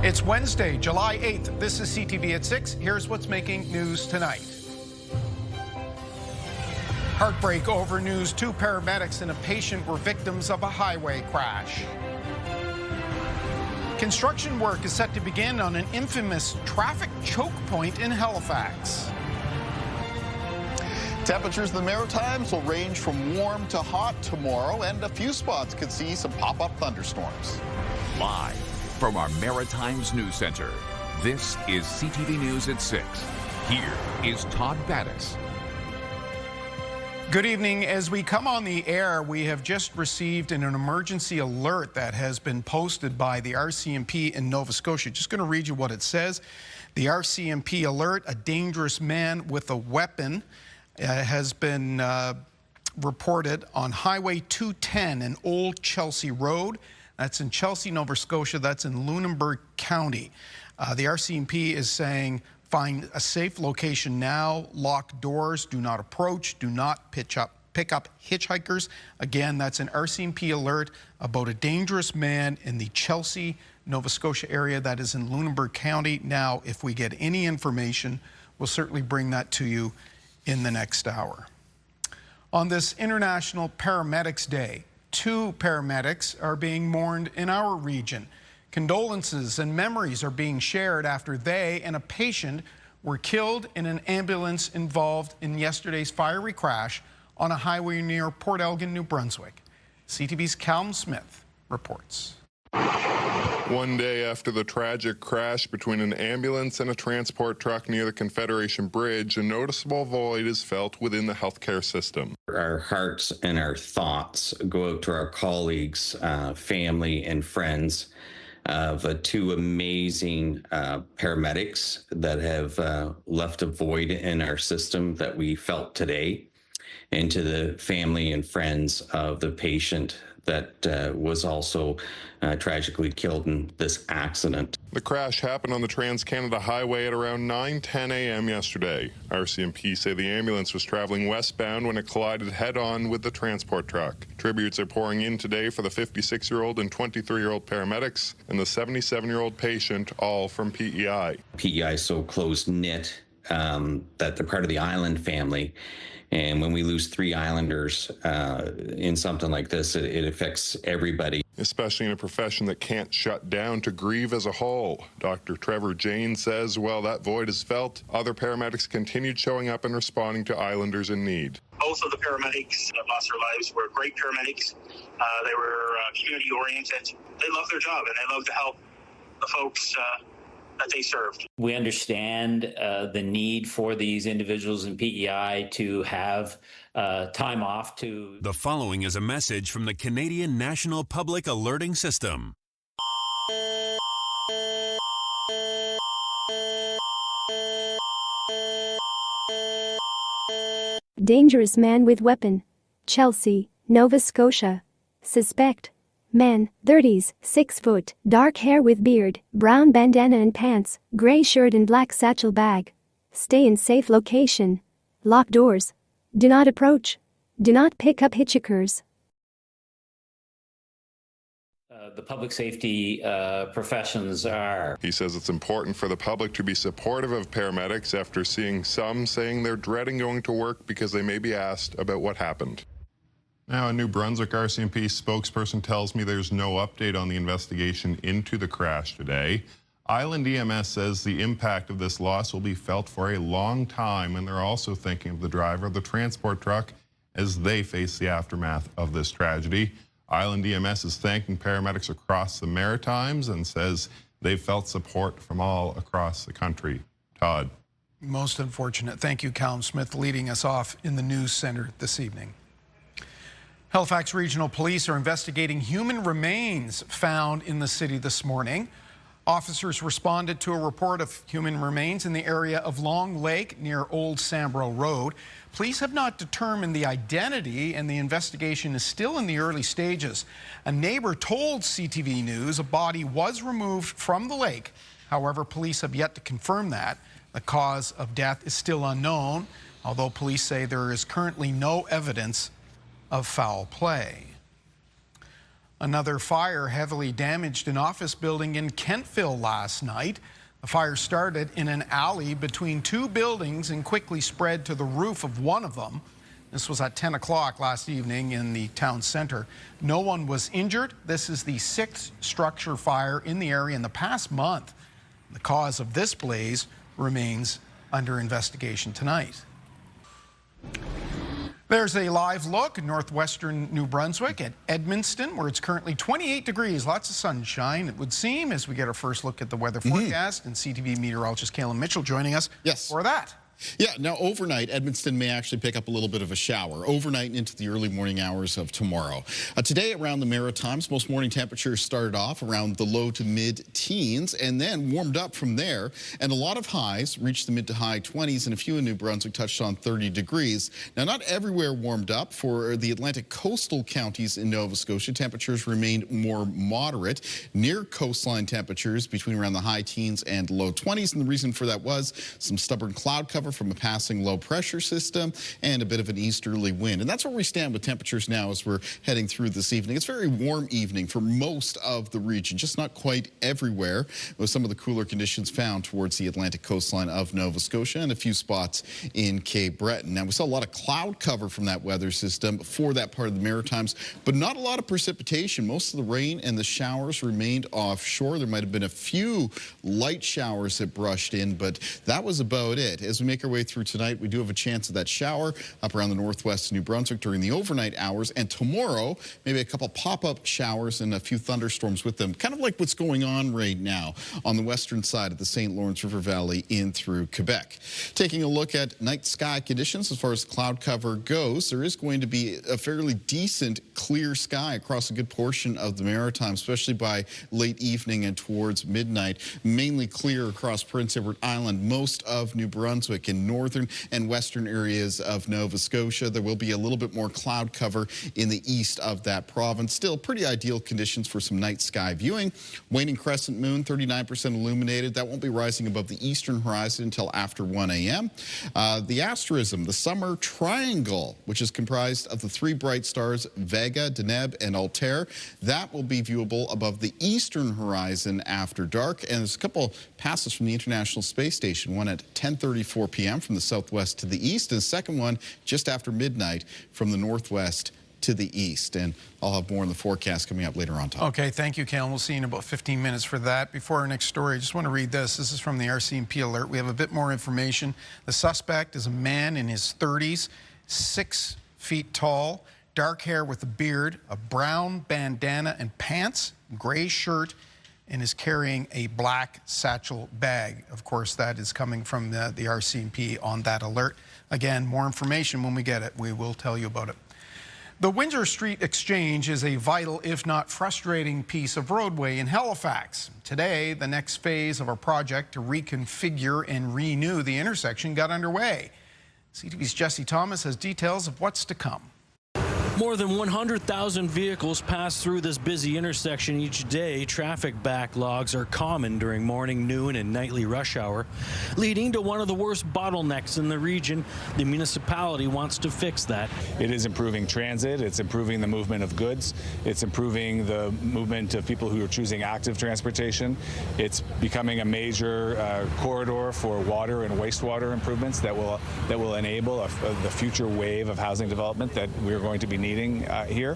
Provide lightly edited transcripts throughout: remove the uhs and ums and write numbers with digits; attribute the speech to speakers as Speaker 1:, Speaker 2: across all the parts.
Speaker 1: It's Wednesday, July 8th. This is CTV at 6. Here's what's making news tonight. Heartbreak over news. 2 paramedics and a patient were victims of a highway crash. Construction work is set to begin on an infamous traffic choke point in Halifax.
Speaker 2: Temperatures in the Maritimes will range from warm to hot tomorrow, and a few spots could see some pop-up thunderstorms.
Speaker 3: Live from our Maritimes News Center, this is CTV News at 6. Here is Todd Battis.
Speaker 1: Good evening. As we come on the air, we have just received an emergency alert that has been posted by the RCMP in Nova Scotia. Just going to read you what it says. The RCMP alert: a dangerous man with a weapon has been reported on Highway 210 and Old Chelsea Road. That's in Chelsea, Nova Scotia. That's in Lunenburg County. The RCMP is saying, find a safe location now, lock doors, do not approach, do not pick up hitchhikers. Again, that's an RCMP alert about a dangerous man in the Chelsea, Nova Scotia area that is in Lunenburg County. Now, if we get any information, we'll certainly bring that to you in the next hour. On this International Paramedics Day, 2 paramedics are being mourned in our region. Condolences and memories are being shared after they and a patient were killed in an ambulance involved in yesterday's fiery crash on a highway near Port Elgin, New Brunswick. CTV's Callum Smith reports.
Speaker 4: One day after the tragic crash between an ambulance and a transport truck near the Confederation Bridge, a noticeable void is felt within the healthcare system.
Speaker 5: Our hearts and our thoughts go out to our colleagues, family, and friends of 2 amazing paramedics that have left a void in our system that we felt today, and to the family and friends of the patient that was also tragically killed in this accident.
Speaker 4: The crash happened on the Trans-Canada Highway at around 9:10 a.m. yesterday. RCMP say the ambulance was traveling westbound when it collided head-on with the transport truck. Tributes are pouring in today for the 56-year-old and 23-year-old paramedics and the 77-year-old patient, all from PEI.
Speaker 5: PEI is so close-knit that they're part of the Island family. And when we lose 3 Islanders in something like this, it affects everybody.
Speaker 4: Especially in a profession that can't shut down to grieve as a whole. Dr. Trevor Jane says, while that void is felt, other paramedics continued showing up and responding to Islanders in need.
Speaker 6: Both of the paramedics that lost their lives were great paramedics. They were community-oriented. They love their job, and they love to help the folks that they served.
Speaker 7: We understand the need for these individuals in PEI to have time off to...
Speaker 8: The following is a message from the Canadian National Public Alerting System.
Speaker 9: Dangerous man with weapon. Chelsea, Nova Scotia. Suspect. Man, 30s, 6 foot, dark hair with beard, brown bandana and pants, gray shirt and black satchel bag. Stay in safe location. Lock doors. Do not approach. Do not pick up hitchhikers.
Speaker 7: The public safety professions are.
Speaker 4: He says it's important for the public to be supportive of paramedics after seeing some saying they're dreading going to work because they may be asked about what happened. Now, a New Brunswick RCMP spokesperson tells me there's no update on the investigation into the crash today. Island EMS says the impact of this loss will be felt for a long time, and they're also thinking of the driver of the transport truck as they face the aftermath of this tragedy. Island EMS is thanking paramedics across the Maritimes and says they've felt support from all across the country. Todd.
Speaker 1: Most unfortunate. Thank you, Callum Smith, leading us off in the news center this evening. Halifax Regional Police are investigating human remains found in the city this morning. Officers responded to a report of human remains in the area of Long Lake near Old Sambro Road. Police have not determined the identity, and the investigation is still in the early stages. A neighbor told CTV News a body was removed from the lake. However, police have yet to confirm that. The cause of death is still unknown, although police say there is currently no evidence of foul play. Another fire heavily damaged an office building in Kentville last night. The fire started in an alley between two buildings and quickly spread to the roof of one of them. This was at 10 o'clock last evening in the town center. No one was injured. This is the 6th structure fire in the area in the past month. The cause of this blaze remains under investigation tonight. There's a live look in northwestern New Brunswick at Edmundston, where it's currently 28 degrees, lots of sunshine, it would seem, as we get our first look at the weather forecast. And CTV meteorologist Kayla Mitchell joining us for that.
Speaker 2: Yeah, now overnight, Edmundston may actually pick up a little bit of a shower overnight and into the early morning hours of tomorrow. Today around the Maritimes, most morning temperatures started off around the low to mid-teens and then warmed up from there. And a lot of highs reached the mid to high 20s, and a few in New Brunswick touched on 30 degrees. Now, not everywhere warmed up. For the Atlantic coastal counties in Nova Scotia, temperatures remained more moderate. Near coastline temperatures between around the high teens and low 20s. And the reason for that was some stubborn cloud cover from a passing low pressure system and a bit of an easterly wind. And that's where we stand with temperatures now as we're heading through this evening. It's a very warm evening for most of the region, just not quite everywhere, with some of the cooler conditions found towards the Atlantic coastline of Nova Scotia and a few spots in Cape Breton. Now, we saw a lot of cloud cover from that weather system for that part of the Maritimes, but not a lot of precipitation. Most of the rain and the showers remained offshore. There might have been a few light showers that brushed in, but that was about it. As we make our way through tonight, we do have a chance of that shower up around the northwest of New Brunswick during the overnight hours, and tomorrow maybe a couple pop-up showers and a few thunderstorms with them, kind of like what's going on right now on the western side of the St. Lawrence River Valley in through Quebec. Taking a look at night sky conditions as far as cloud cover goes, there is going to be a fairly decent clear sky across a good portion of the Maritimes, especially by late evening and towards midnight. Mainly clear across Prince Edward Island, most of New Brunswick, in northern and western areas of Nova Scotia. There will be a little bit more cloud cover in the east of that province. Still pretty ideal conditions for some night sky viewing. Waning crescent moon, 39% illuminated. That won't be rising above the eastern horizon until after 1 a.m. The asterism, the summer triangle, which is comprised of the three bright stars Vega, Deneb, and Altair, that will be viewable above the eastern horizon after dark. And there's a couple passes from the International Space Station, one at 10:34 p.m. from the southwest to the east, and the second one just after midnight from the northwest to the east. And I'll have more in the forecast coming up later on.
Speaker 1: Okay, thank you, Kalen. We'll see you in about 15 minutes for that. Before our next story, I just want to read this. This is from the RCMP alert. We have a bit more information. The suspect is a man in his 30s, 6 feet tall, dark hair with a beard, a brown bandana and pants, gray shirt, and is carrying a black satchel bag. Of course, that is coming from the RCMP on that alert. Again, more information when we get it. We will tell you about it. The Windsor Street Exchange is a vital, if not frustrating, piece of roadway in Halifax. Today, the next phase of our project to reconfigure and renew the intersection got underway. CTV's Jesse Thomas has details of what's to come.
Speaker 10: More than 100,000 vehicles pass through this busy intersection each day. Traffic backlogs are common during morning, noon, and nightly rush hour, leading to one of the worst bottlenecks in the region. The municipality wants to fix that.
Speaker 11: It is improving transit. It's improving the movement of goods. It's improving the movement of people who are choosing active transportation. It's becoming a major corridor for water and wastewater improvements that will enable the future wave of housing development that we're going to be needing here.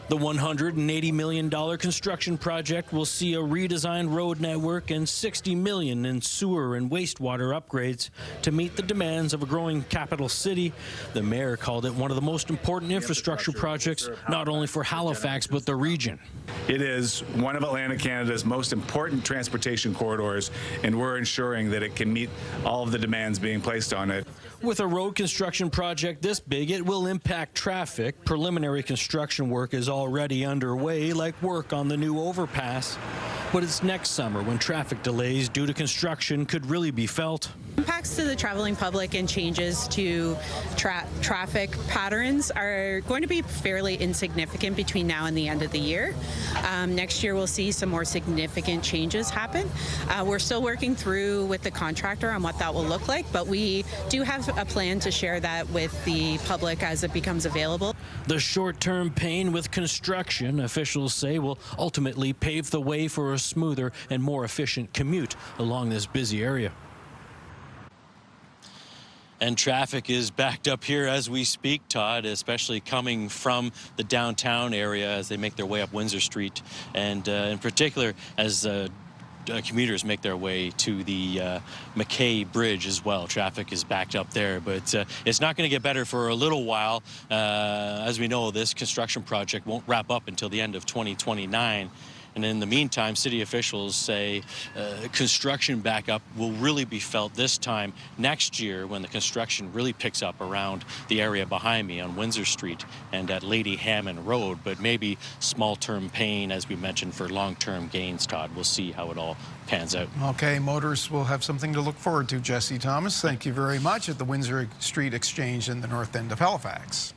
Speaker 10: The $180 million construction project will see a redesigned road network and $60 million in sewer and wastewater upgrades to meet the demands of a growing capital city. The mayor called it one of the most important infrastructure projects, not only for Halifax, but the region.
Speaker 11: It is one of Atlantic Canada's most important transportation corridors, and we're ensuring that it can meet all of the demands being placed on it.
Speaker 10: With a road construction project this big, it will impact traffic. Preliminary construction work is already underway, like work on the new overpass. But it's next summer when traffic delays due to construction could really be felt.
Speaker 12: Impact impacts to the traveling public and changes to traffic patterns are going to be fairly insignificant between now and the end of the year. Next year, we'll see some more significant changes happen. We're still working through with the contractor on what that will look like, but we do have a plan to share that with the public as it becomes available.
Speaker 10: The short-term pain with construction, officials say, will ultimately pave the way for a smoother and more efficient commute along this busy area. And traffic is backed up here as we speak, Todd, especially coming from the downtown area as they make their way up Windsor Street, and in particular as commuters make their way to the McKay Bridge as well. Traffic is backed up there, but it's not going to get better for a little while. As we know, this construction project won't wrap up until the end of 2029. And in the meantime, city officials say construction backup will really be felt this time next year when the construction really picks up around the area behind me on Windsor Street and at Lady Hammond Road. But maybe small-term pain, as we mentioned, for long-term gains, Todd. We'll see how it all pans out.
Speaker 1: Okay, motorists will have something to look forward to. Jesse Thomas, thank you very much at the Windsor Street Exchange in the north end of Halifax.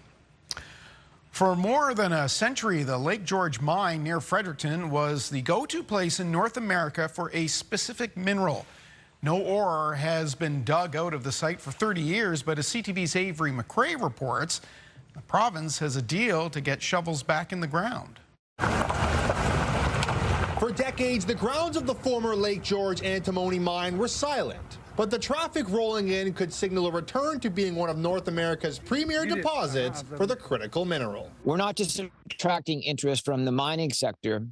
Speaker 1: For more than a century, the Lake George mine near Fredericton was the go-to place in North America for a specific mineral. No ore has been dug out of the site for 30 years, but as CTV's Avery McRae reports, the province has a deal to get shovels back in the ground.
Speaker 13: For decades, the grounds of the former Lake George antimony mine were silent. But the traffic rolling in could signal a return to being one of North America's premier deposits for the critical mineral.
Speaker 14: We're not just attracting interest from the mining sector,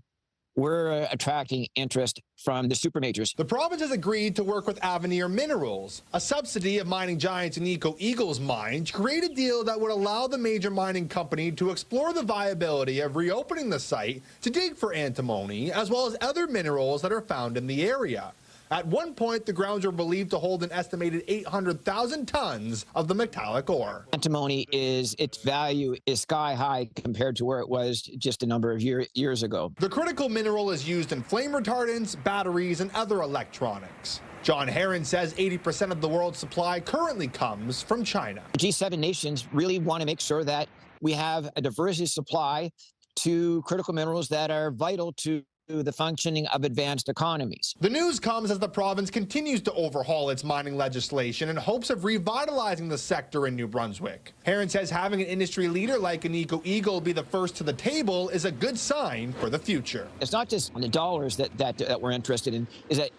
Speaker 14: we're attracting interest from the super majors.
Speaker 13: The province has agreed to work with Avenir Minerals, a subsidy of mining giants Agnico Eagle's mine, to create a deal that would allow the major mining company to explore the viability of reopening the site to dig for antimony, as well as other minerals that are found in the area. At one point, the grounds were believed to hold an estimated 800,000 tons of the metallic ore.
Speaker 14: Antimony its value is sky high compared to where it was just a number of years ago.
Speaker 13: The critical mineral is used in flame retardants, batteries, and other electronics. John Heron says 80% of the world's supply currently comes from China.
Speaker 14: G7 nations really want to make sure that we have a diversity supply to critical minerals that are vital to the functioning of advanced economies.
Speaker 13: The news comes as the province continues to overhaul its mining legislation in hopes of revitalizing the sector in New Brunswick. Heron says having an industry leader like Agnico Eagle be the first to the table is a good sign for the future.
Speaker 14: It's not just the dollars that we're interested in, is that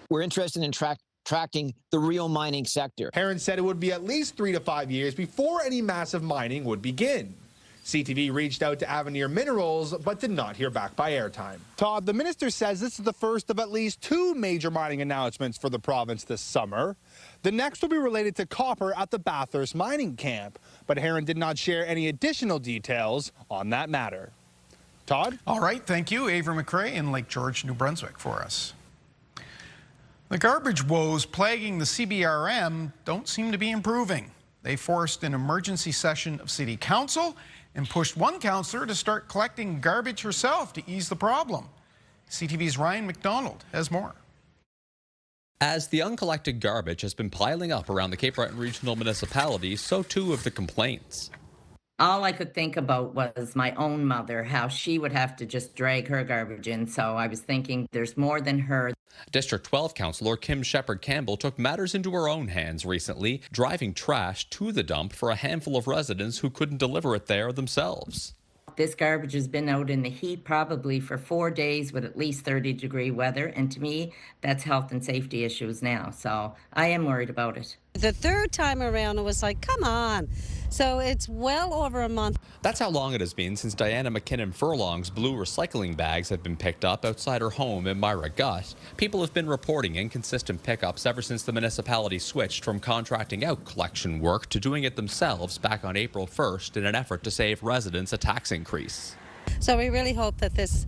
Speaker 14: we're interested in tracking the real mining sector.
Speaker 13: Heron said it would be at least 3 to 5 years before any massive mining would begin. CTV reached out to Avenir Minerals, but did not hear back by airtime. Todd, the minister says this is the first of at least 2 major mining announcements for the province this summer. The next will be related to copper at the Bathurst mining camp, but Heron did not share any additional details on that matter. Todd?
Speaker 1: All right, thank you, Avery McRae in Lake George, New Brunswick for us. The garbage woes plaguing the CBRM don't seem to be improving. They forced an emergency session of City Council and pushed one councillor to start collecting garbage herself to ease the problem. CTV's Ryan McDonald has more.
Speaker 15: As the uncollected garbage has been piling up around the Cape Breton Regional Municipality, so too have the complaints.
Speaker 16: All I could think about was my own mother, how she would have to just drag her garbage in. So I was thinking there's more than her.
Speaker 15: District 12 Councillor Kim Shepherd-Campbell took matters into her own hands recently, driving trash to the dump for a handful of residents who couldn't deliver it there themselves.
Speaker 16: This garbage has been out in the heat probably for 4 days with at least 30-degree weather. And to me, that's health and safety issues now. So I am worried about it.
Speaker 17: The third time around, it was like, come on. So it's well over a month.
Speaker 15: That's how long it has been since Diana McKinnon Furlong's blue recycling bags have been picked up outside her home in Myra Gut. People have been reporting inconsistent pickups ever since the municipality switched from contracting out collection work to doing it themselves back on April 1st in an effort to save residents a tax increase.
Speaker 17: So we really hope that this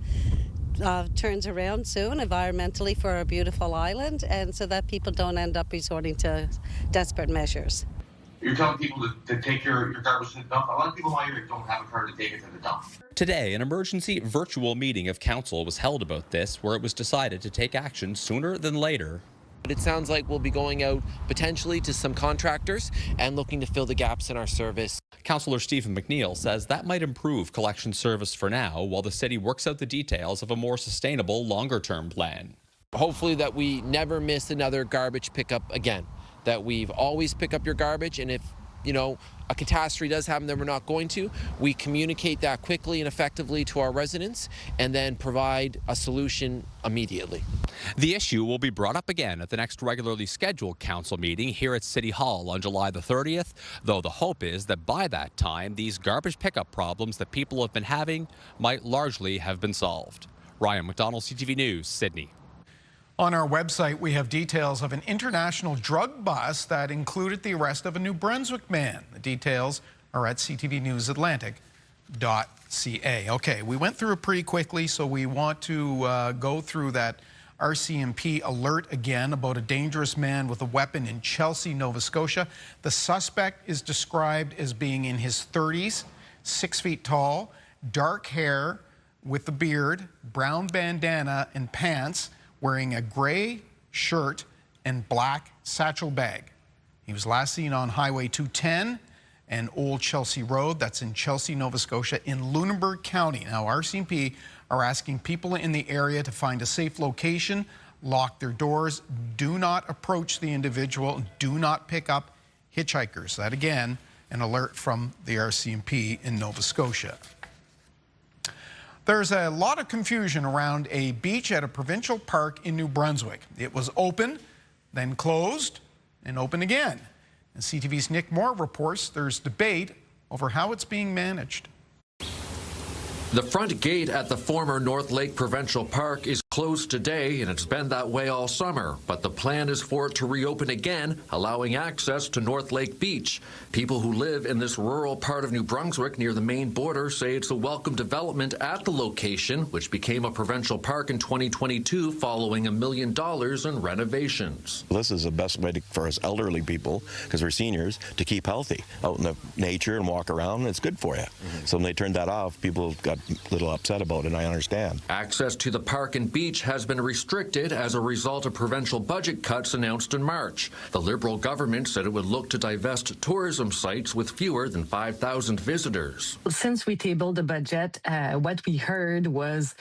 Speaker 17: turns around soon environmentally for our beautiful island, and so that people don't end up resorting to desperate measures.
Speaker 18: You're telling people to take your garbage to the dump. A lot of people out here don't have a car to take it to the dump.
Speaker 15: Today, an emergency virtual meeting of council was held about this, where it was decided to take action sooner than later.
Speaker 19: It sounds like we'll be going out potentially to some contractors and looking to fill the gaps in our service.
Speaker 15: Councillor Stephen McNeil says that might improve collection service for now while the city works out the details of a more sustainable, longer-term plan.
Speaker 19: Hopefully that we never miss another garbage pickup again, that we've always pick up your garbage, and if a catastrophe does happen that we're not going to, we communicate that quickly and effectively to our residents and then provide a solution immediately.
Speaker 15: The issue will be brought up again at the next regularly scheduled council meeting here at City Hall on July the 30th, though the hope is that by that time, these garbage pickup problems that people have been having might largely have been solved. Ryan McDonald, CTV News, Sydney.
Speaker 1: On our website, we have details of an international drug bust that included the arrest of a New Brunswick man. The details are at ctvnews.atlantic.ca. Okay, we went through it pretty quickly, so we want to go through that RCMP alert again about a dangerous man with a weapon in Chelsea, Nova Scotia. The suspect is described as being in his 30s, 6 feet tall, dark hair with a beard, brown bandana and pants, wearing a gray shirt and black satchel bag. He was last seen on Highway 210 and Old Chelsea Road. That's in Chelsea, Nova Scotia, in Lunenburg County. Now, RCMP are asking people in the area to find a safe location, lock their doors, do not approach the individual, do not pick up hitchhikers. That, again, an alert from the RCMP in Nova Scotia. There's a lot of confusion around a beach at a provincial park in New Brunswick. It was open, then closed, and open again. And CTV's Nick Moore reports there's debate over how it's being managed.
Speaker 20: The front gate at the former North Lake Provincial Park is closed today, and it's been that way all summer. But the plan is for it to reopen again, allowing access to North Lake Beach. People who live in this rural part of New Brunswick near the Maine border say it's a welcome development at the location, which became a provincial park in 2022 following $1 million in renovations.
Speaker 21: This is the best way for us elderly people, because we're seniors, to keep healthy out in the nature and walk around. It's good for you. So when they turned that off, people got a little upset about it, and I understand.
Speaker 20: Access to the park and beach has been restricted as a result of provincial budget cuts announced in March. The Liberal government said it would look to divest tourism sites with fewer than 5,000 visitors.
Speaker 22: Since we tabled the budget, what we heard was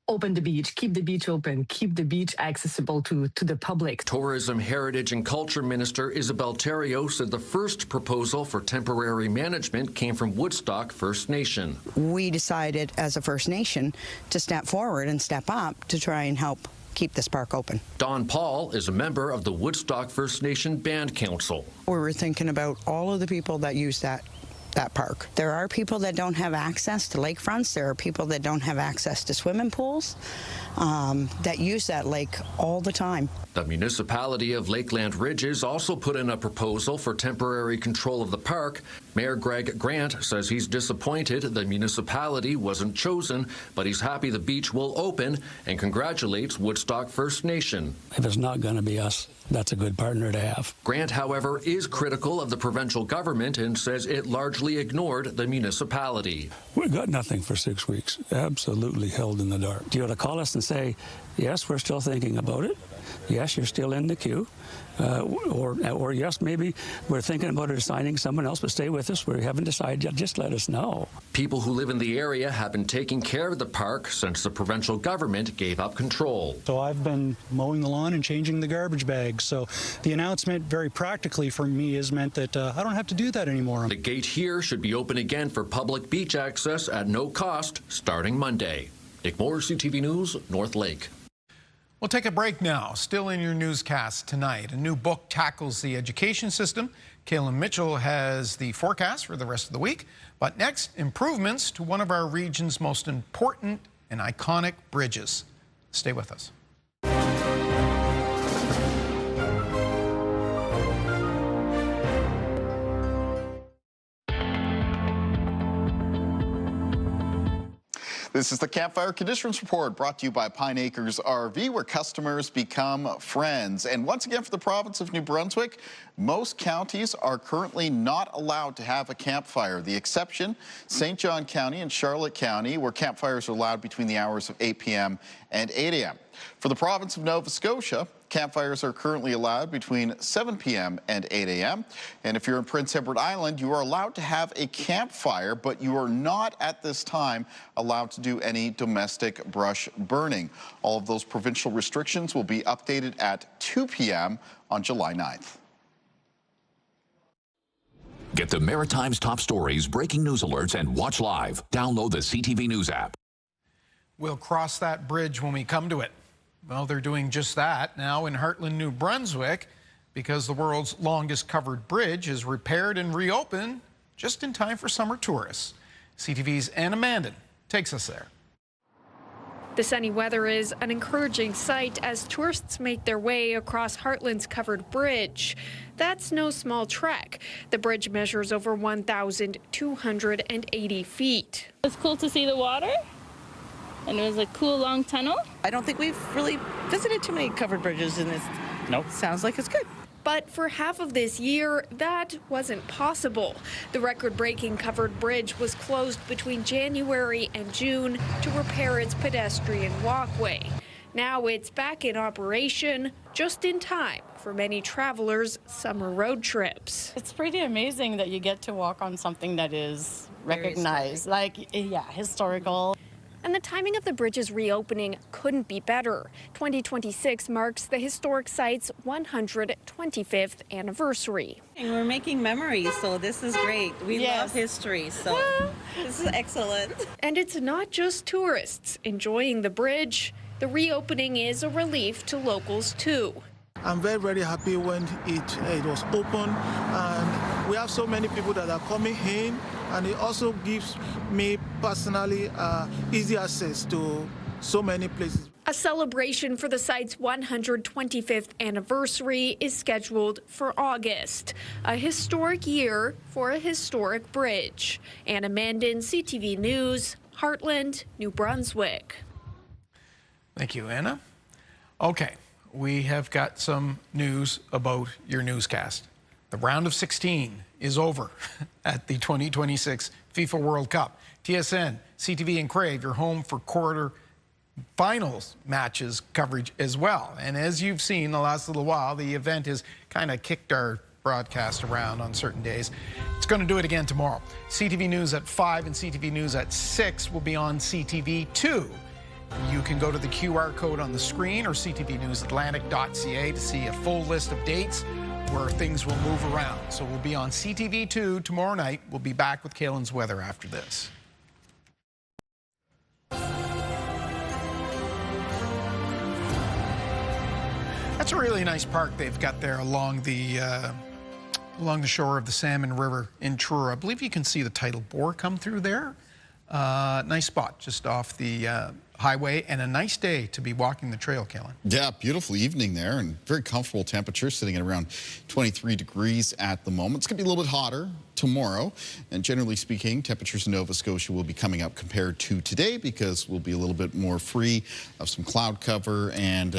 Speaker 22: open the beach, keep the beach open, keep the beach accessible to the public.
Speaker 20: Tourism, Heritage and Culture Minister Isabel Terrio said the first proposal for temporary management came from Woodstock First Nation.
Speaker 23: We decided as a First Nation to step forward and step up to try and help keep this park open.
Speaker 20: Don Paul is a member of the Woodstock First Nation Band Council.
Speaker 23: We were thinking about all of the people that use that park. There are people that don't have access to lakefronts. There are people that don't have access to swimming pools that use that lake all the time.
Speaker 20: The municipality of Lakeland Ridges also put in a proposal for temporary control of the park. Mayor Greg Grant says he's disappointed the municipality wasn't chosen, but he's happy the beach will open and congratulates Woodstock First Nation.
Speaker 24: If it's not going to be us, that's a good partner to have.
Speaker 20: Grant, however, is critical of the provincial government and says it largely ignored the municipality.
Speaker 24: We got nothing for 6 weeks. Absolutely held in the dark. Do you want to call us and say, yes, we're still thinking about it? Yes, you're still in the queue. Or yes, maybe we're thinking about assigning someone else, but stay with us. We haven't decided yet. Just let us know.
Speaker 20: People who live in the area have been taking care of the park since the provincial government gave up control.
Speaker 25: So I've been mowing the lawn and changing the garbage bags. So the announcement very practically for me has meant that I don't have to do that anymore.
Speaker 20: The gate here should be open again for public beach access at no cost starting Monday. Nick Moore, CTV News, North Lake.
Speaker 1: We'll take a break now. Still in your newscast tonight, a new book tackles the education system. Kaylin Mitchell has the forecast for the rest of the week. But next, improvements to one of our region's most important and iconic bridges. Stay with us.
Speaker 2: This is the Campfire Conditions Report brought to you by Pine Acres RV, where customers become friends. And once again, for the province of New Brunswick, most counties are currently not allowed to have a campfire. The exception, St. John County and Charlotte County, where campfires are allowed between the hours of 8 p.m. and 8 a.m. For the province of Nova Scotia, campfires are currently allowed between 7 p.m. and 8 a.m. And if you're in Prince Edward Island, you are allowed to have a campfire, but you are not at this time allowed to do any domestic brush burning. All of those provincial restrictions will be updated at 2 p.m. on July 9th.
Speaker 3: Get the Maritime's top stories, breaking news alerts, and watch live. Download the CTV News app.
Speaker 1: We'll cross that bridge when we come to it. Well, they're doing just that now in Hartland, New Brunswick, because the world's longest covered bridge is repaired and reopened just in time for summer tourists. CTV's Anna Mandan takes us there.
Speaker 5: The sunny weather is an encouraging sight as tourists make their way across Hartland's covered bridge. That's no small trek. The bridge measures over 1,280 feet.
Speaker 6: It's cool to see the water, and it was a cool long tunnel.
Speaker 8: I don't think we've really visited too many covered bridges in this.
Speaker 6: Nope.
Speaker 8: Sounds like it's good.
Speaker 5: But for half of this year, that wasn't possible. The record-breaking covered bridge was closed between January and June to repair its pedestrian walkway. Now it's back in operation just in time for many travelers' summer road trips.
Speaker 6: It's pretty amazing that you get to walk on something that is recognized, historical.
Speaker 5: And the timing of the bridge's reopening couldn't be better. 2026 marks the historic site's 125th anniversary.
Speaker 8: And we're making memories, so this is great. We love history, so this is excellent.
Speaker 5: And it's not just tourists enjoying the bridge. The reopening is a relief to locals, too.
Speaker 9: I'm very, very happy when it was open, and we have so many people that are coming in, and it also gives me personally easy access to so many places.
Speaker 5: A celebration for the site's 125th anniversary is scheduled for August, a historic year for a historic bridge. Anna Mandan, CTV News, Hartland, New Brunswick.
Speaker 1: Thank you, Anna. Okay. We have got some news about your newscast. The round of 16 is over at the 2026 FIFA World Cup. TSN, CTV, and Crave, your home for quarter finals matches coverage as well. And as you've seen the last little while, the event has kind of kicked our broadcast around on certain days. It's going to do it again tomorrow. CTV News at 5 and CTV News at 6 will be on CTV 2. You can go to the QR code on the screen or ctvnewsatlantic.ca to see a full list of dates where things will move around. So we'll be on CTV2 tomorrow night. We'll be back with Kaylin's weather after this. That's a really nice park they've got there along the shore of the Salmon River in Truro. I believe you can see the tidal bore come through there. Nice spot just off the highway, and a nice day to be walking the trail, Kaylin.
Speaker 2: Yeah, beautiful evening there, and very comfortable temperature, sitting at around 23 degrees at the moment. It's going to be a little bit hotter tomorrow, and generally speaking, temperatures in Nova Scotia will be coming up compared to today because we'll be a little bit more free of some cloud cover, and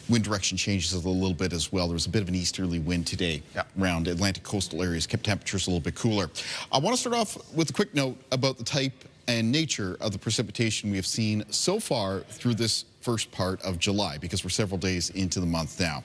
Speaker 2: wind direction changes a little bit as well. There was a bit of an easterly wind today around Atlantic coastal areas, kept temperatures a little bit cooler. I want to start off with a quick note about the type and nature of the precipitation we have seen so far through this first part of July, because we're several days into the month now.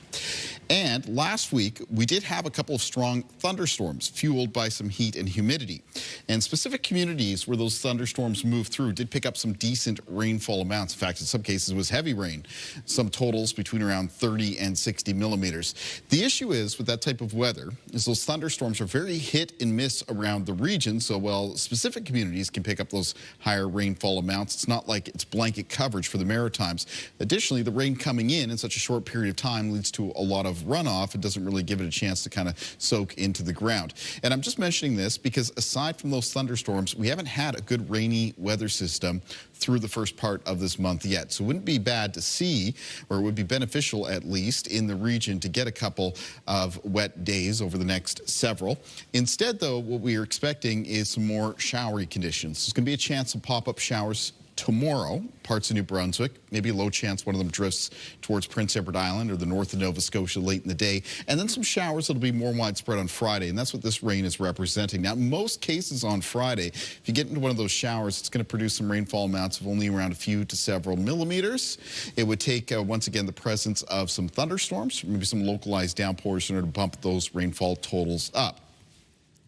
Speaker 2: And last week, we did have a couple of strong thunderstorms fueled by some heat and humidity. And specific communities where those thunderstorms moved through did pick up some decent rainfall amounts. In fact, in some cases, it was heavy rain. Some totals between around 30 and 60 millimeters. The issue is with that type of weather is those thunderstorms are very hit and miss around the region. So while specific communities can pick up those higher rainfall amounts, it's not like it's blanket coverage for the Maritimes. Additionally, the rain coming in such a short period of time leads to a lot of runoff. It doesn't really give it a chance to kind of soak into the ground. And I'm just mentioning this because aside from those thunderstorms, we haven't had a good rainy weather system through the first part of this month yet. So it wouldn't be bad to see, or it would be beneficial at least in the region to get a couple of wet days over the next several. Instead, though, what we are expecting is some more showery conditions. There's going to be a chance of pop-up showers tomorrow, parts of New Brunswick, maybe a low chance one of them drifts towards Prince Edward Island or the north of Nova Scotia late in the day. And then some showers that'll be more widespread on Friday, and that's what this rain is representing. Now, in most cases on Friday, if you get into one of those showers, it's going to produce some rainfall amounts of only around a few to several millimeters. It would take, once again, the presence of some thunderstorms, maybe some localized downpours in order to bump those rainfall totals up.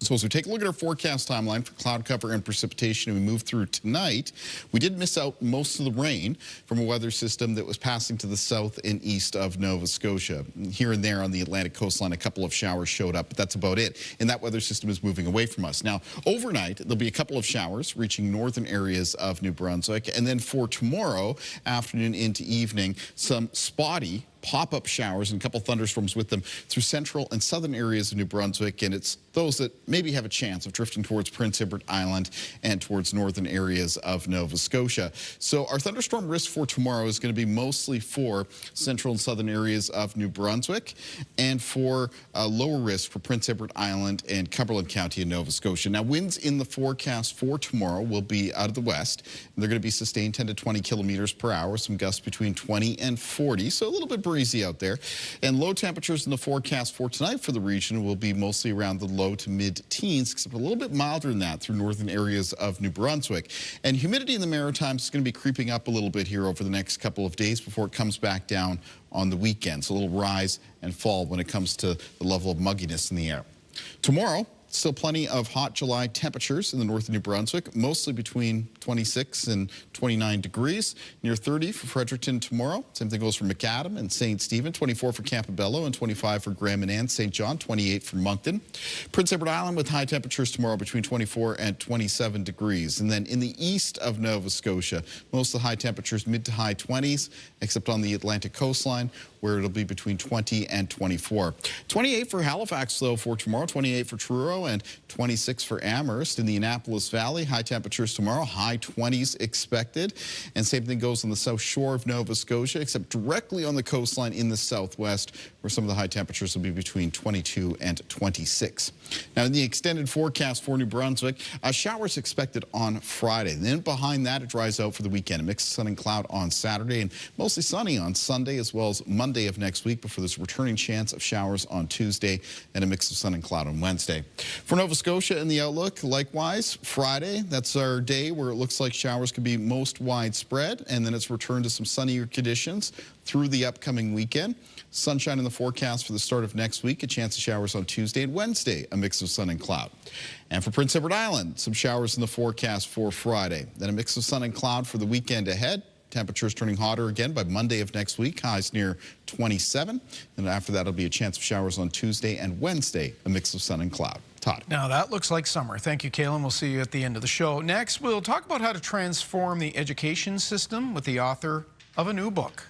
Speaker 2: So as we take a look at our forecast timeline for cloud cover and precipitation and we move through tonight, we did miss out most of the rain from a weather system that was passing to the south and east of Nova Scotia. Here and there on the Atlantic coastline, a couple of showers showed up, but that's about it. And that weather system is moving away from us. Now, overnight, there'll be a couple of showers reaching northern areas of New Brunswick. And then for tomorrow afternoon into evening, some spotty pop-up showers and a couple thunderstorms with them through central and southern areas of New Brunswick, and it's those that maybe have a chance of drifting towards Prince Edward Island and towards northern areas of Nova Scotia. So our thunderstorm risk for tomorrow is going to be mostly for central and southern areas of New Brunswick and for lower risk for Prince Edward Island and Cumberland County in Nova Scotia. Now, winds in the forecast for tomorrow will be out of the west. They're going to be sustained 10 to 20 kilometers per hour, some gusts between 20 and 40, so a little bit breezy out there. And low temperatures in the forecast for tonight for the region will be mostly around the low to mid-teens, except a little bit milder than that through northern areas of New Brunswick. And humidity in the Maritimes is going to be creeping up a little bit here over the next couple of days before it comes back down on the weekend. So a little rise and fall when it comes to the level of mugginess in the air. Tomorrow, still plenty of hot July temperatures in the north of New Brunswick, mostly between 26 and 29 degrees, near 30 for Fredericton tomorrow. Same thing goes for McAdam and St. Stephen, 24 for Campobello and 25 for Grand Manan, St. John, 28 for Moncton. Prince Edward Island with high temperatures tomorrow between 24 and 27 degrees. And then in the east of Nova Scotia, most of the high temperatures mid to high 20s, except on the Atlantic coastline, where it'll be between 20 and 24. 28 for Halifax, though, for tomorrow, 28 for Truro, and 26 for Amherst. In the Annapolis Valley, high temperatures tomorrow, high 20s expected. And same thing goes on the south shore of Nova Scotia, except directly on the coastline in the southwest, where some of the high temperatures will be between 22 and 26. Now, in the extended forecast for New Brunswick, showers expected on Friday. And then behind that, it dries out for the weekend. A mix of sun and cloud on Saturday and mostly sunny on Sunday, as well as Monday of next week before this returning chance of showers on Tuesday and a mix of sun and cloud on Wednesday. For Nova Scotia in the outlook, likewise, Friday, that's our day where it looks like showers could be most widespread, and then it's returned to some sunnier conditions through the upcoming weekend. Sunshine in the forecast for the start of next week, a chance of showers on Tuesday and Wednesday, a mix of sun and cloud. And for Prince Edward Island, some showers in the forecast for Friday, then a mix of sun and cloud for the weekend ahead. Temperatures turning hotter again by Monday of next week, highs near 27. And after that, it'll be a chance of showers on Tuesday and Wednesday, a mix of sun and cloud. Todd.
Speaker 1: Now that looks like summer. Thank you, Kaylin. We'll see you at the end of the show. Next, we'll talk about how to transform the education system with the author of a new book.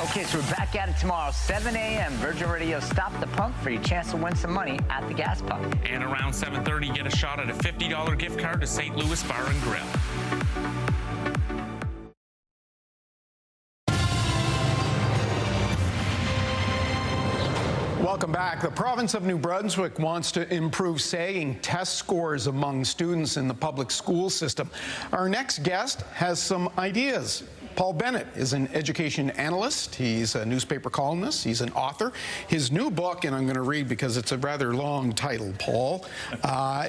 Speaker 4: Okay, so we're back at it tomorrow, 7 a.m. Virgin Radio Stop the Pump for your chance to win some money at the gas pump.
Speaker 7: And around 7:30, get a shot at a $50 gift card to St. Louis Bar and Grill.
Speaker 1: Welcome back. The province of New Brunswick wants to improve SAGing test scores among students in the public school system. Our next guest has some ideas. Paul Bennett is an education analyst. He's a newspaper columnist. He's an author. His new book, and I'm going to read because it's a rather long title, Paul,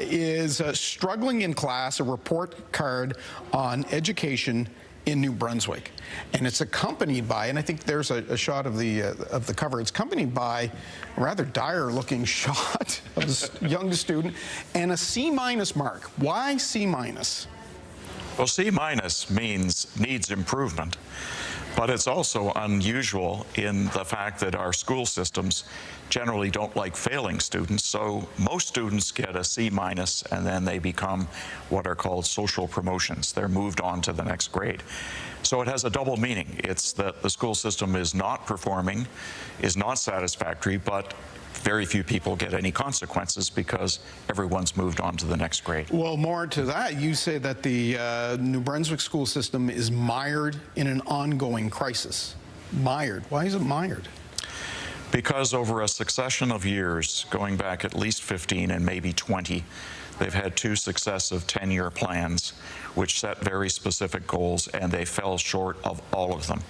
Speaker 1: is Struggling in Class, a report card on education in New Brunswick. And it's accompanied by, and I think there's a shot of the cover, it's accompanied by a rather dire looking shot of this young student and a C- mark. Why C-?
Speaker 10: Well, C- means needs improvement, but it's also unusual in the fact that our school systems generally don't like failing students, so most students get a C- and then they become what are called social promotions. They're moved on to the next grade. So it has a double meaning. It's that the school system is not performing, is not satisfactory, but very few people get any consequences because everyone's moved on to the next grade.
Speaker 1: Well, more to that, you say that the New Brunswick school system is mired in an ongoing crisis. Mired. Why is it mired?
Speaker 10: Because over a succession of years, going back at least 15 and maybe 20, they've had 2 successive 10-year plans which set very specific goals, and they fell short of all of them.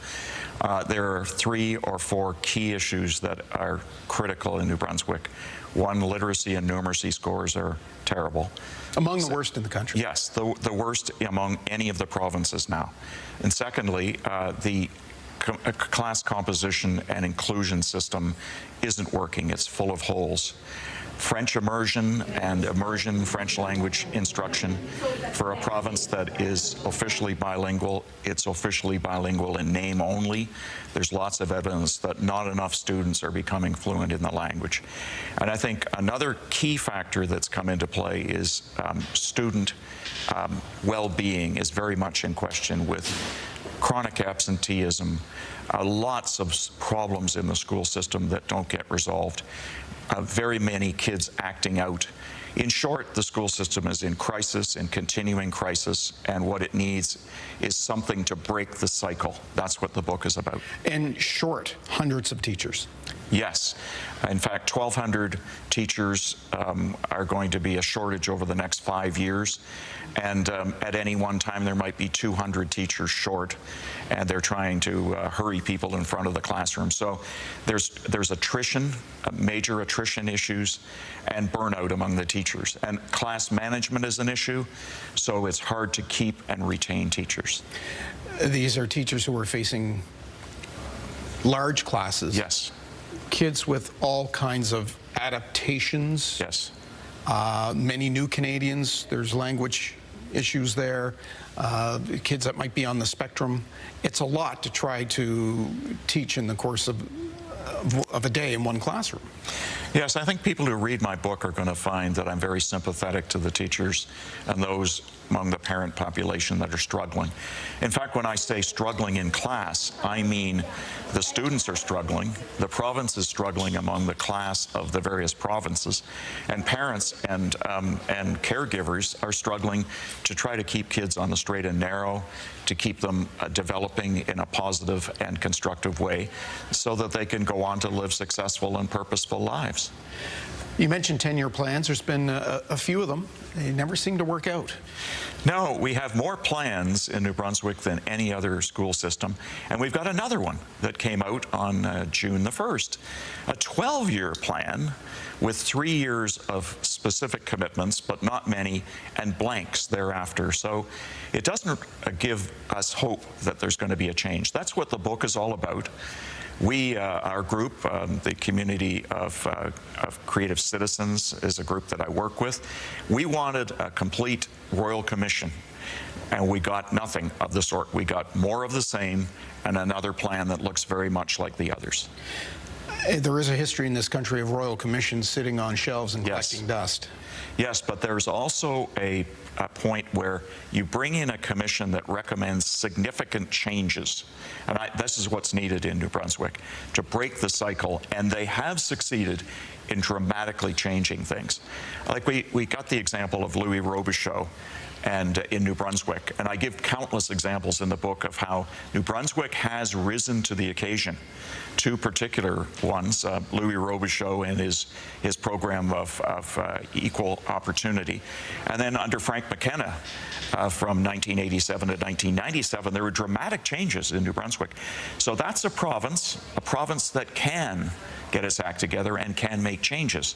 Speaker 10: There are 3 or 4 key issues that are critical in New Brunswick. One, literacy and numeracy scores are terrible.
Speaker 1: Among the worst in the country.
Speaker 10: Yes, the worst among any of the provinces now. And secondly, the class composition and inclusion system isn't working. It's full of holes. French immersion and immersion French language instruction for a province that is officially bilingual. It's officially bilingual in name only. There's lots of evidence that not enough students are becoming fluent in the language. And I think another key factor that's come into play is student well-being is very much in question with chronic absenteeism, lots of problems in the school system that don't get resolved. Very many kids acting out. In short, the school system is in crisis, in continuing crisis, and what it needs is something to break the cycle. That's what the book is about.
Speaker 1: And short, hundreds of teachers.
Speaker 10: Yes. In fact, 1,200 teachers are going to be a shortage over the next 5 years. And at any one time, there might be 200 teachers short, and they're trying to hurry people in front of the classroom. So there's attrition, major attrition issues, and burnout among the teachers. And class management is an issue, so it's hard to keep and retain teachers.
Speaker 1: These are teachers who are facing large classes.
Speaker 10: Yes.
Speaker 1: Kids with all kinds of adaptations.
Speaker 10: Yes.
Speaker 1: Many new Canadians, there's language issues there, kids that might be on the spectrum. It's a lot to try to teach in the course of a day in one classroom.
Speaker 10: Yes, I think people who read my book are going to find that I'm very sympathetic to the teachers and those among the parent population that are struggling. In fact, when I say struggling in class, I mean the students are struggling, the province is struggling among the class of the various provinces, and parents and caregivers are struggling to try to keep kids on the straight and narrow, to keep them developing in a positive and constructive way so that they can go on to live successful and purposeful lives.
Speaker 1: You mentioned 10-year plans. There's been a few of them. They never seem to work out.
Speaker 10: No, we have more plans in New Brunswick than any other school system. And we've got another one that came out on June the 1st. A 12-year plan with 3 years of specific commitments, but not many, and blanks thereafter. So it doesn't give us hope that there's going to be a change. That's what the book is all about. We, our group, the Community of Creative Citizens is a group that I work with. We wanted a complete Royal Commission, and we got nothing of the sort. We got more of the same and another plan that looks very much like the others.
Speaker 1: There is a history in this country of Royal Commissions sitting on shelves and collecting dust.
Speaker 10: Yes, but there's also a point where you bring in a commission that recommends significant changes. And this is what's needed in New Brunswick, to break the cycle, and they have succeeded in dramatically changing things. Like we got the example of Louis Robichaud and in New Brunswick, and I give countless examples in the book of how New Brunswick has risen to the occasion. 2 particular ones, Louis Robichaud and his program of equal opportunity. And then under Frank McKenna, from 1987 to 1997, there were dramatic changes in New Brunswick. So that's a province that can get its act together and can make changes.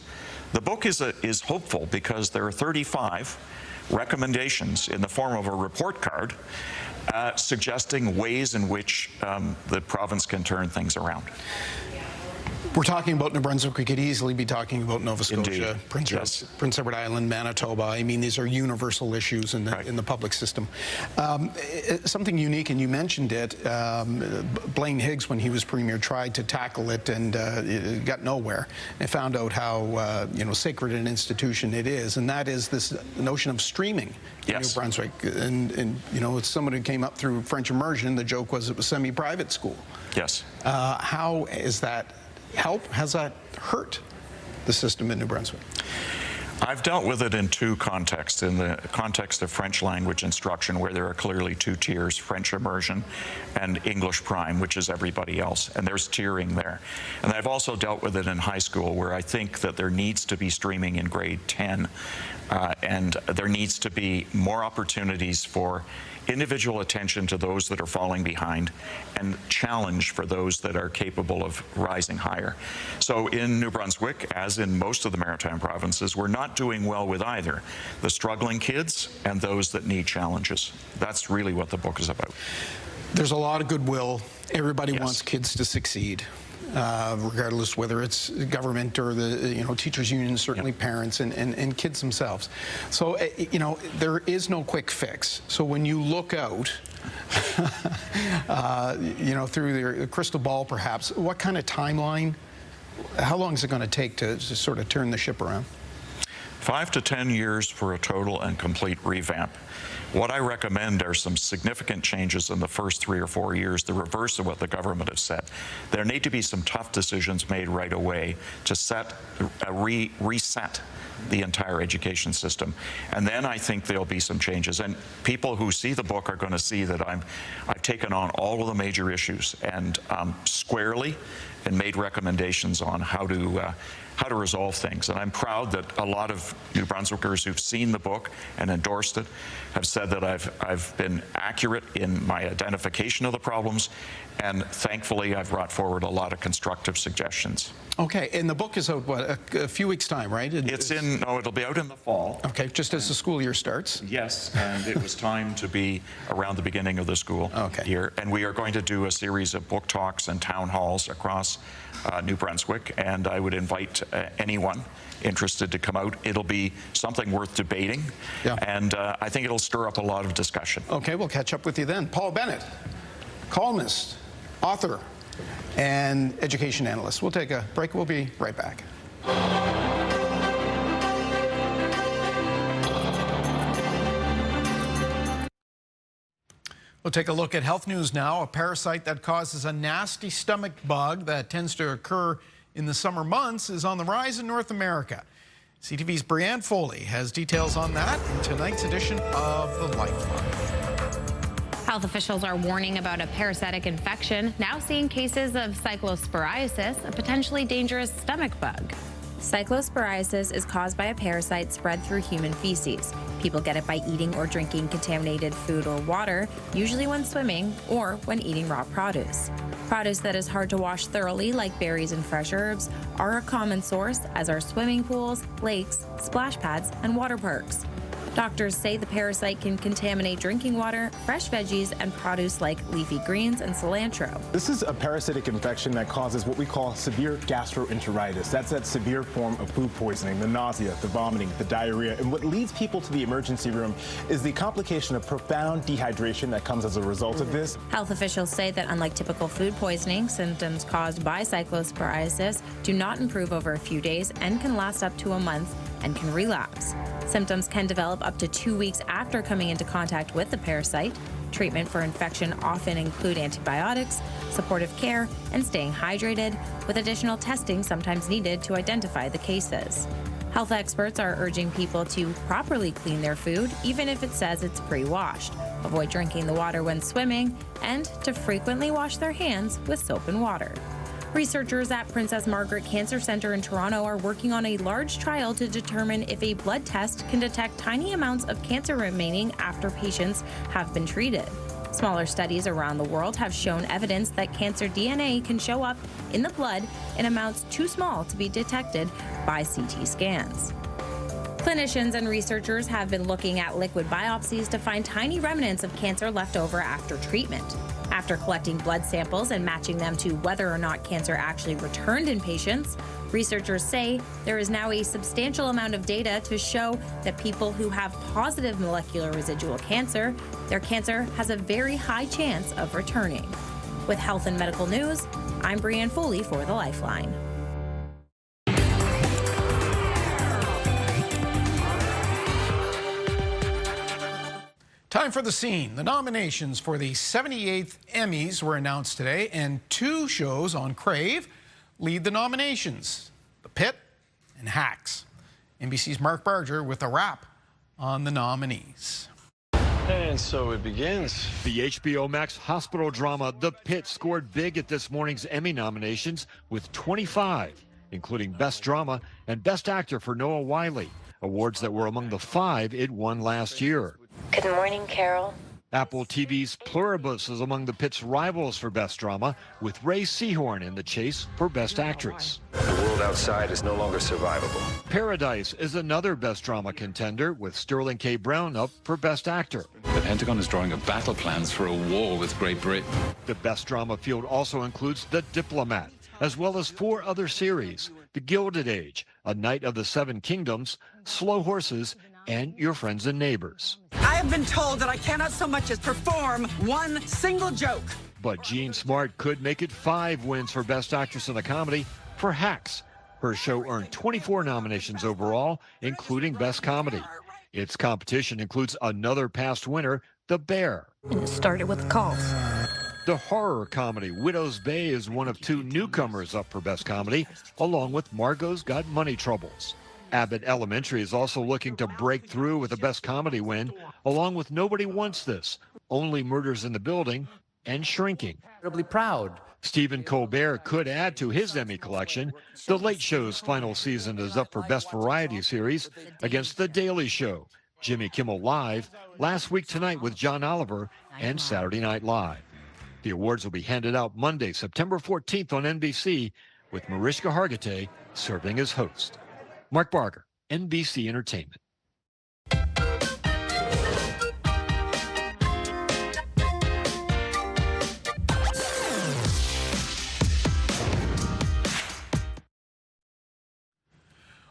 Speaker 10: The book is hopeful because there are 35 recommendations in the form of a report card suggesting ways in which the province can turn things around.
Speaker 1: We're talking about New Brunswick. We could easily be talking about Nova Scotia, Prince Edward Island, Manitoba. I mean, these are universal issues in the public system. Something unique, and you mentioned it, Blaine Higgs, when he was Premier, tried to tackle it and it got nowhere. And found out how sacred an institution it is, and that is this notion of streaming in New Brunswick. And it's someone who came up through French immersion. The joke was it was semi-private school.
Speaker 10: Yes.
Speaker 1: How is that? Has that hurt the system in New Brunswick?
Speaker 10: I've dealt with it in two contexts. In the context of French language instruction, where there are clearly two tiers, French immersion and English prime, which is everybody else, and there's tiering there. And I've also dealt with it in high school, where I think that there needs to be streaming in grade 10, and there needs to be more opportunities for individual attention to those that are falling behind and challenge for those that are capable of rising higher. So in New Brunswick, as in most of the Maritime provinces, we're not doing well with either the struggling kids and those that need challenges. That's really what the book is about.
Speaker 1: There's a lot of goodwill. Everybody wants kids to succeed. Regardless whether it's government or the teachers union, certainly parents and kids themselves. So there is no quick fix. So when you look out, through the crystal ball, perhaps, what kind of timeline? How long is it going to take to sort of turn the ship around?
Speaker 10: 5 to 10 years for a total and complete revamp. What I recommend are some significant changes in the first 3 or 4 years, the reverse of what the government has said. There need to be some tough decisions made right away to reset the entire education system. And then I think there'll be some changes. And people who see the book are going to see that I've taken on all of the major issues and squarely and made recommendations on how to resolve things. And I'm proud that a lot of New Brunswickers who've seen the book and endorsed it have said that I've been accurate in my identification of the problems, and thankfully I've brought forward a lot of constructive suggestions.
Speaker 1: Okay, and the book is out, what, a few weeks' time, right?
Speaker 10: It'll be out in the fall.
Speaker 1: Okay, just as the school year starts?
Speaker 10: Yes, and it was timed to be around the beginning of the school year. And we are going to do a series of book talks and town halls across New Brunswick, and I would invite anyone interested to come out. It'll be something worth debating, and I think it'll stir up a lot of discussion.
Speaker 1: Okay, we'll catch up with you then. Paul Bennett, columnist, author, and education analyst. We'll take a break. We'll be right back. We'll take a look at health news now. A parasite that causes a nasty stomach bug that tends to occur in the summer months is on the rise in North America. CTV's Brianne Foley has details on that in tonight's edition of The Lifeline.
Speaker 11: Health officials are warning about a parasitic infection, now seeing cases of cyclosporiasis, a potentially dangerous stomach bug.
Speaker 12: Cyclosporiasis is caused by a parasite spread through human feces. People get it by eating or drinking contaminated food or water, usually when swimming or when eating raw produce. Produce that is hard to wash thoroughly, like berries and fresh herbs, are a common source, as are swimming pools, lakes, splash pads, and water parks. Doctors say the parasite can contaminate drinking water, fresh veggies, and produce like leafy greens and cilantro.
Speaker 13: This is a parasitic infection that causes what we call severe gastroenteritis. That's that severe form of food poisoning, the nausea, the vomiting, the diarrhea. And what leads people to the emergency room is the complication of profound dehydration that comes as a result of this.
Speaker 12: Health officials say that unlike typical food poisoning, symptoms caused by cyclosporiasis do not improve over a few days and can last up to a month and can relapse. Symptoms can develop up to 2 weeks after coming into contact with the parasite. Treatment for infection often include antibiotics, supportive care, and staying hydrated, with additional testing sometimes needed to identify the cases. Health experts are urging people to properly clean their food, even if it says it's pre-washed, avoid drinking the water when swimming, and to frequently wash their hands with soap and water. Researchers at Princess Margaret Cancer Centre in Toronto are working on a large trial to determine if a blood test can detect tiny amounts of cancer remaining after patients have been treated. Smaller studies around the world have shown evidence that cancer DNA can show up in the blood in amounts too small to be detected by CT scans. Clinicians and researchers have been looking at liquid biopsies to find tiny remnants of cancer left over after treatment. After collecting blood samples and matching them to whether or not cancer actually returned in patients, researchers say there is now a substantial amount of data to show that people who have positive molecular residual cancer, their cancer has a very high chance of returning. With health and medical news, I'm Brianne Foley for The Lifeline.
Speaker 1: Time for the scene. The nominations for the 78th Emmys were announced today, and 2 shows on Crave lead the nominations: The Pit and Hacks. NBC's Mark Barger with a wrap on the nominees.
Speaker 14: And so it begins. The HBO Max hospital drama The Pit scored big at this morning's Emmy nominations with 25, including Best Drama and Best Actor for Noah Wyle, awards that were among the 5 it won last year.
Speaker 16: Good morning, Carol.
Speaker 14: Apple TV's Pluribus is among the Pit's rivals for Best Drama, with Ray Seahorn in the chase for Best Actress.
Speaker 17: The world outside is no longer survivable.
Speaker 14: Paradise is another Best Drama contender, with Sterling K. Brown up for Best Actor.
Speaker 18: The Pentagon is drawing up battle plans for a war with Great Britain.
Speaker 14: The Best Drama field also includes The Diplomat, as well as 4 other series: The Gilded Age, A Knight of the Seven Kingdoms, Slow Horses, and Your Friends and Neighbors.
Speaker 19: I have been told that I cannot so much as perform one single joke.
Speaker 14: But Jean Smart could make it 5 wins for Best Actress in a Comedy for Hacks. Her show earned 24 nominations overall, including Best Comedy. Its competition includes another past winner, The Bear.
Speaker 16: And it started with calls.
Speaker 14: The horror comedy Widow's Bay is one of 2 newcomers up for Best Comedy, along with Margot's Got Money Troubles. Abbott Elementary is also looking to break through with a Best Comedy win, along with Nobody Wants This, Only Murders in the Building, and Shrinking.
Speaker 26: Incredibly proud.
Speaker 14: Stephen Colbert could add to his Emmy collection. The Late Show's final season is up for Best Variety Series against The Daily Show, Jimmy Kimmel Live, Last Week Tonight with John Oliver, and Saturday Night Live. The awards will be handed out Monday, September 14th on NBC, with Mariska Hargitay serving as host. Mark Barger, NBC Entertainment.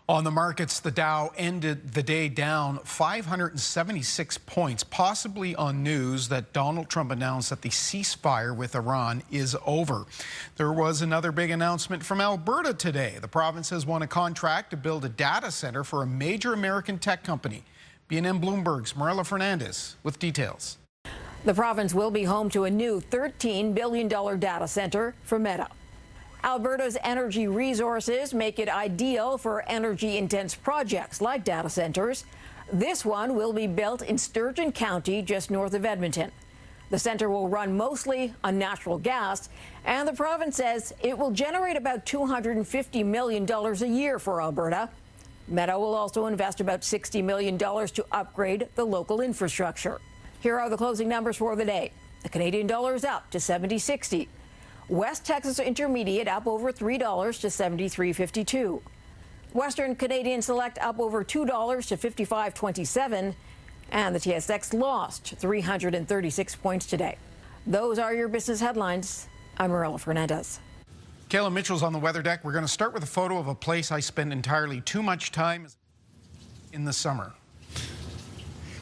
Speaker 1: On the markets, the Dow ended the day down 576 points, possibly on news that Donald Trump announced that the ceasefire with Iran is over. There was another big announcement from Alberta today. The province has won a contract to build a data center for a major American tech company. BNN Bloomberg's Marilla Fernandez with details.
Speaker 27: The province will be home to a new $13 billion data center for Meta. Alberta's energy resources make it ideal for energy-intense projects like data centers. This one will be built in Sturgeon County, just north of Edmonton. The center will run mostly on natural gas, and the province says it will generate about $250 million a year for Alberta. Meta will also invest about $60 million to upgrade the local infrastructure. Here are the closing numbers for the day. The Canadian dollar is up to 70.60. West Texas Intermediate up over $3 to 73.52. Western Canadian Select up over $2 to 55.27. And the TSX lost 336 points today. Those are your business headlines. I'm Marilla Fernandez.
Speaker 1: Kayla Mitchell's on the weather deck. We're going to start with a photo of a place I spend entirely too much time in the summer.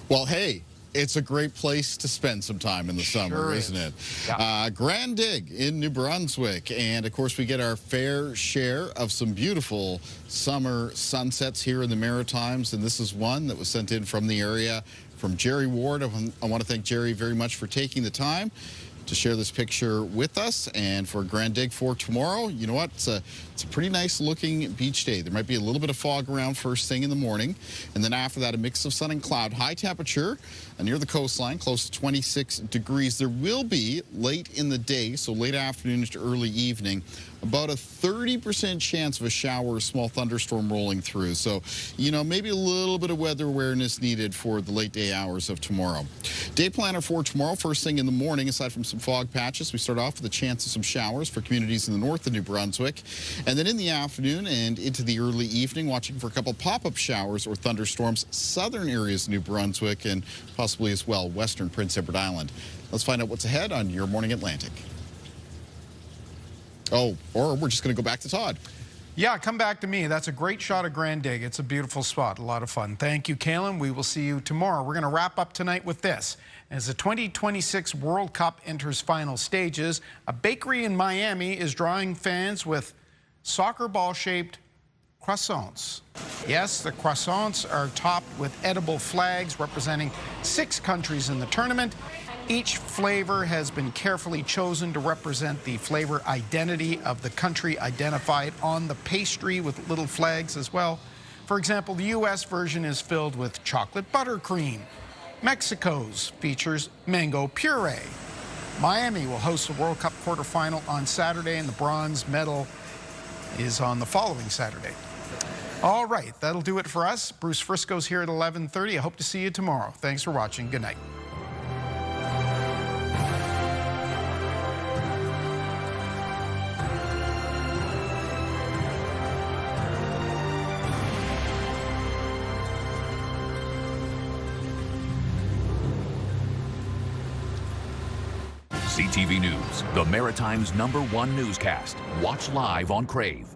Speaker 2: Well, hey. It's a great place to spend some time in the summer, isn't it? Yeah. Grand Dig in New Brunswick. And, of course, we get our fair share of some beautiful summer sunsets here in the Maritimes. And this is one that was sent in from the area from Jerry Ward. I want to thank Jerry very much for taking the time to share this picture with us. And for Grand Dig for tomorrow, you know what? It's a pretty nice looking beach day. There might be a little bit of fog around first thing in the morning. And then after that, a mix of sun and cloud. High temperature near the coastline, close to 26 degrees. There will be late in the day, so late afternoon to early evening, about a 30% chance of a shower or small thunderstorm rolling through. So, you know, maybe a little bit of weather awareness needed for the late day hours of tomorrow. Day planner for tomorrow, first thing in the morning, aside from some fog patches, we start off with a chance of some showers for communities in the north of New Brunswick. And then in the afternoon and into the early evening, watching for a couple pop-up showers or thunderstorms, southern areas of New Brunswick and possibly as well western Prince Edward Island. Let's find out what's ahead on your Morning Atlantic. Oh, or we're just going to go back to Todd.
Speaker 1: Yeah, come back to me. That's a great shot of Grand Dig. It's a beautiful spot, a lot of fun. Thank you, Kaylin. We will see you tomorrow. We're going to wrap up tonight with this. As the 2026 World Cup enters final stages, a bakery in Miami is drawing fans with soccer ball-shaped croissants. Yes, the croissants are topped with edible flags representing 6 countries in the tournament. Each flavor has been carefully chosen to represent the flavor identity of the country identified on the pastry with little flags as well. For example, the U.S. version is filled with chocolate buttercream. Mexico's features mango puree. Miami will host the World Cup quarterfinal on Saturday, and the bronze medal is on the following Saturday. All right, that'll do it for us. Bruce Frisco's here at 11:30. I hope to see you tomorrow. Thanks for watching. Good night.
Speaker 3: CTV News, the Maritime's #1 newscast. Watch live on Crave.